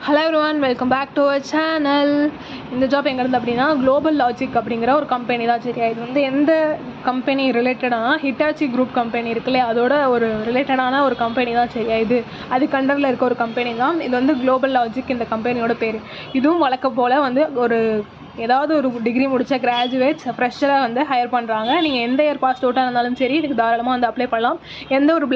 Hello everyone, welcome back to our channel. இந்த job எங்கே இருந்து அப்படின்னா குளோபல் லாஜிக் அப்படிங்கிற ஒரு கம்பெனி தான். சரியா, இது வந்து எந்த கம்பெனி ரிலேட்டடான ஹிட்டாச்சி குரூப் கம்பெனி இருக்குல்ல, அதோட ஒரு ரிலேட்டடான ஒரு கம்பெனி தான். சரியா, இது அதுக்கு அண்டரில் இருக்க ஒரு கம்பெனி தான். இது வந்து குளோபல் லாஜிக் இந்த கம்பெனியோட பேர். இதுவும் வழக்கம் போல் வந்து ஒரு ஏதாவது ஒரு டிகிரி முடித்த கிராஜுவேட்ஸ் ஃப்ரெஷராக வந்து ஹையர் பண்ணுறாங்க. நீங்கள் எந்த இயர் பாஸ் அவுட்டாக இருந்தாலும் சரி, இதுக்கு தாராளமாக வந்து அப்ளை பண்ணலாம். எந்த ஒரு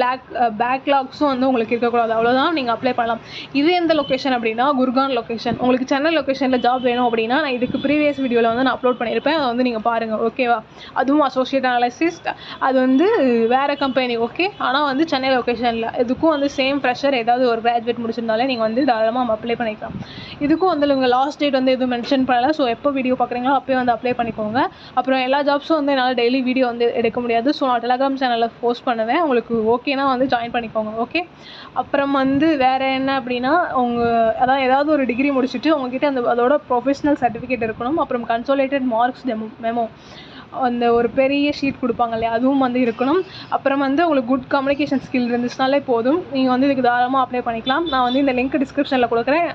பேக்லாக்ஸும் வந்து உங்களுக்கு இருக்கக்கூடாது, அவ்வளோதான். நீங்கள் அப்ளை பண்ணலாம். இது எந்த லொக்கேஷன் அப்படின்னா குர்கான் லொக்கேஷன். உங்களுக்கு சென்னை லொக்கேஷனில் ஜாப் வேணும் அப்படின்னா நான் இதுக்கு ப்ரீவியஸ் வீடியோவில் வந்து நான் அப்லோட் பண்ணியிருப்பேன், அதை வந்து நீங்கள் பாருங்கள். ஓகேவா? அதுவும் அசோசியேட் அனலிஸ்ட், அது வந்து வேறு கம்பெனி. ஓகே, ஆனால் வந்து சென்னை லொக்கேஷனில். இதுக்கும் வந்து சேம் ஃப்ரெஷர் ஏதாவது ஒரு கிராஜுவேட் முடிச்சிருந்தாலே நீங்கள் வந்து தாராளமாக அப்ளை பண்ணிக்கலாம். இதுக்கும் வந்து உங்கள் லாஸ்ட் டேட் வந்து எதுவும் மென்ஷன் பண்ணலை. ஸோ எப்போ வீடியோ பார்க்குறீங்களோ அப்போயே வந்து அப்ளை பண்ணிக்கோங்க. அப்புறம் எல்லா ஜாப்ஸும் வந்து என்னால் டெய்லி வீடியோ வந்து எடுக்க முடியாது. ஸோ நான் டெலகிராம் சேனலில் போஸ்ட் பண்ணுவேன். உங்களுக்கு ஓகேனா வந்து ஜாயின் பண்ணிக்கோங்க. ஓகே, அப்புறம் வந்து வேறு என்ன அப்படின்னா, அதான் ஏதாவது ஒரு டிகிரி முடிச்சுட்டு உங்ககிட்ட அதோட ப்ரொஃபஷனல் சர்டிஃபிகேட் இருக்கணும். அப்புறம் கன்சோலேட்டட் மார்க்ஸ் மெமோ, அந்த ஒரு பெரிய ஷீட் கொடுப்பாங்க இல்லையா, அதுவும் வந்து இருக்கணும். அப்புறம் வந்து உங்களுக்கு குட் கம்யூனிகேஷன் ஸ்கில் இருந்துச்சுனாலே போதும். நீங்கள் வந்து இதுக்கு தாராளமாக அப்ளை பண்ணிக்கலாம். நான் வந்து இந்த லிங்க் டிஸ்கிரிப்ஷனில் கொடுக்குறேன்.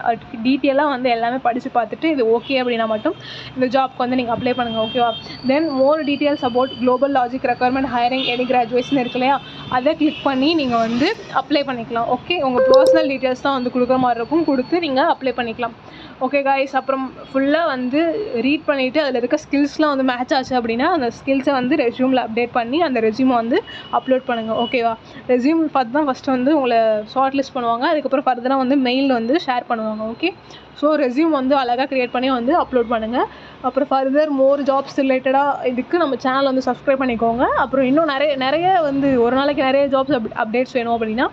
டீட்டெயிலாக வந்து எல்லாமே படித்து பார்த்துட்டு இது ஓகே அப்படின்னா மட்டும் இந்த ஜாப்க்கு வந்து நீங்கள் அப்ளை பண்ணுங்கள். ஓகேவா? Then more details about Global Logic requirement hiring any graduation இருக்கு இல்லையா, அதை கிளிக் பண்ணி நீங்கள் வந்து அப்ளை பண்ணிக்கலாம். ஓகே, உங்கள் பர்சனல் டீட்டெயில்ஸ் தான் வந்து கொடுக்குற மாதிரி இருக்கும், கொடுத்து நீங்கள் அப்ளை பண்ணிக்கலாம். ஓகே காய்ஸ், அப்புறம் ஃபுல்லாக வந்து ரீட் பண்ணிவிட்டு அதில் இருக்க ஸ்கில்ஸ்லாம் வந்து மேட்ச் ஆச்சு அப்படின்னா அந்த ஸ்கில்ஸை வந்து ரெஸ்யூமில் அப்டேட் பண்ணி அந்த ரெஸ்யூமை வந்து அப்லோட் பண்ணுங்கள். ஓகேவா? ரெஸ்யூம் பார்த்து தான் ஃபஸ்ட்டு வந்து உங்களை ஷார்ட் லிஸ்ட் பண்ணுவாங்க. அதுக்கப்புறம் ஃபர்தராக வந்து மெயிலில் வந்து ஷேர் பண்ணுவாங்க. ஓகே, ஸோ ரெஸ்யூம் வந்து அழகாக க்ரியேட் பண்ணி வந்து அப்லோட் பண்ணுங்கள். அப்புறம் ஃபர்தர் மோர் ஜாப்ஸ் ரிலேட்டடாக இதுக்கு நம்ம சேனல் வந்து சப்ஸ்கிரைப் பண்ணிக்கோங்க. அப்புறம் இன்னும் நிறைய வந்து ஒரு நாளைக்கு நிறைய ஜாப்ஸ் அப்டேட்ஸ் வேணும் அப்படின்னா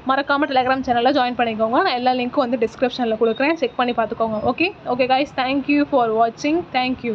மறக்காமல் டெலகிராம் சேனலில் ஜாயின் பண்ணிக்கோங்க. நான் எல்லா லிங்க்கும் வந்து டிஸ்கிரிப்ஷனில் கொடுக்குறேன், செக் பண்ணி பார்த்துக்கோங்க. ஓகே காய்ஸ், தேங்க்யூ ஃபார் வாட்சிங். தேங்க்யூ.